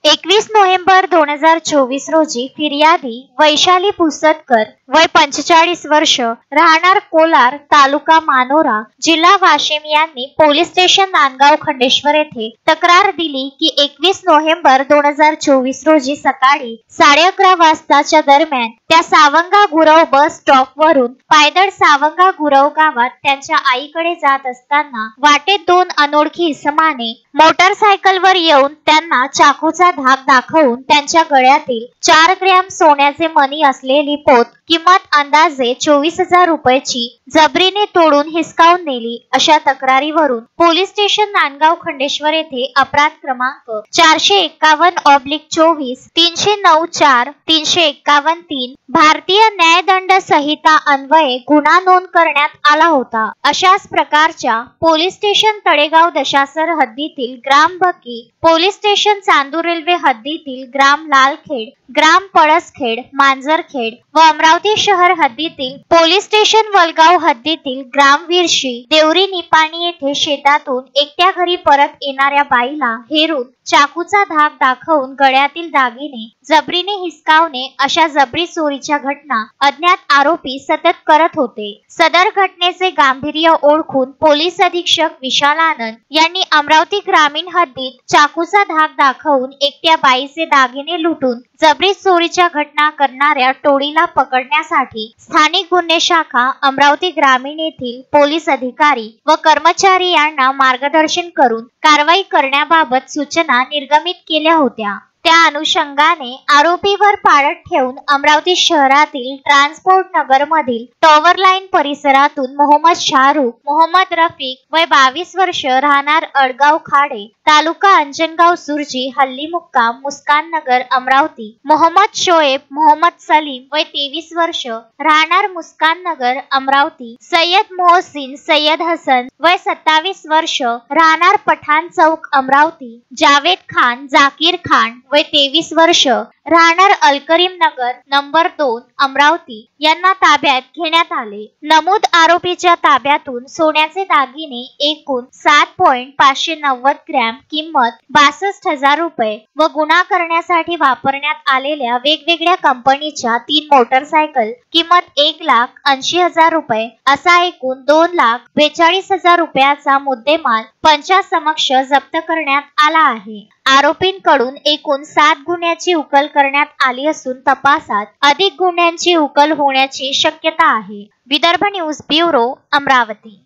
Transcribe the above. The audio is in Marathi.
21 नोव्हेंबर 2024 रोजी फिर्यादी वैशाली पुसदकर वय 45 वर्ष राहणार कोलार तालुका मानोरा जिल्हा वाशिम यांनी पोलीस स्टेशन नांदगाव खंडेश्वर येथे तक्रार दिली की 21 नोव्हेंबर 2024 रोजी सकाळी 11:30 वाजताच्या दरम्यान त्या सावंगा गुरव बस स्टॉप वरून पायदळ सावंगा गुरव गावात त्यांच्या आईकडे जात असताना वाटेत दोन अनोळखी इसमाने मोटरसायकलवर येऊन त्यांना चाकूचा धाक दाखवून त्यांच्या गळ्यातील 4 ग्रॅम सोन्याचे मणी असलेली पोत किंमत अंदाजे 24,000 रुपयाची जबरीने तोडून हिसकावून नेली अशा तक्रारीवरून पोलीस स्टेशन नांदगाव खंडेश्वर येथे अपराध क्रमांक 451/24 309/4 351/3 भारतीय न्यायदंड संहिता अन्वये गुन्हा नोंद करण्यात आला होता। अशाच प्रकारच्या पोलीस स्टेशन तळेगाव दशासर हद्दीतील ग्राम बकी, पोलीस स्टेशन चांदूर रेल्वे हद्दीतील ग्राम लालखेड, ग्राम पळसखेड, मांजरखेड व अमरावती शहर हद्दीतील पोलीस स्टेशन वलगाव हद्दीतील ग्राम विरशी, देवरी निपाणी येथे शेतातून एकट्या घरी परत येणाऱ्या बाईला हेरून चाकूचा धाक दाखवून गळ्यातील दागिने जबरीने हिसकावणे अशा जबरी चोरीच्या घटना अज्ञात आरोपी सतत करत होते। सदर घटनेचे गांभीर्य ओळखून पोलीस अधीक्षक विशाल आनंद यांनी अमरावती ग्रामीण हद्दीत चाकूचा धाक दाखवून एकट्या बाईचे दागिने लुटून जबरी चोरीच्या घटना करणाऱ्या टोळीला पकडण्यासाठी स्थानिक गुन्हे शाखा अमरावती ग्रामीण येथील पोलीस अधिकारी व कर्मचारी यांना मार्गदर्शन करून कारवाई करण्याबाबत सूचना निर्गमित केल्या होत्या। त्या अनुषंगाने आरोपीवर पाळत ठेवून अमरावती शहरातील ट्रान्सपोर्ट नगर मधील टॉवर लाईन परिसरातून मोहम्मद शाहरुख, मोहम्मद रफिक वय 22 वर्ष राहणार अडगाव खाडे तालुका अंजनगाव सुरजी हल्ली मुक्काम मुस्कान नगर अमरावती, मोहम्मद शोएब मोहम्मद सलीम वय 23 वर्ष राहणार मुस्कान नगर अमरावती, सय्यद मोहसिन सय्यद हसन वय 27 वर्ष राहणार पठाण चौक अमरावती, जावेद खान जाकीर खान वय 23 वर्ष राहणार अलकरीम नगर नंबर 2 अमरावती यांना ताब्यात घेण्यात आले। नमूद आरोपीच्या ताब्यातून सोन्याचे दागिने एकूण 7.590 ग्रॅम किंमत 62,000 रुपये व गुन्हा करण्यासाठी वापरण्यात आलेल्या वेगवेगळ्या कंपनीच्या 3 मोटरसायकल किंमत 1,80,000 रुपये असा एकूण 2,42,000 रुपयाचा मुद्देमाल पंचासमक्ष जप्त करण्यात आला आहे। आरोपींकडून एकूण 7 गुन्ह्याची उकल करण्यात आली असून तपासात अधिक गुन्ह्यांची उकल होण्याची शक्यता आहे। Vidarbha news bureau Amravati.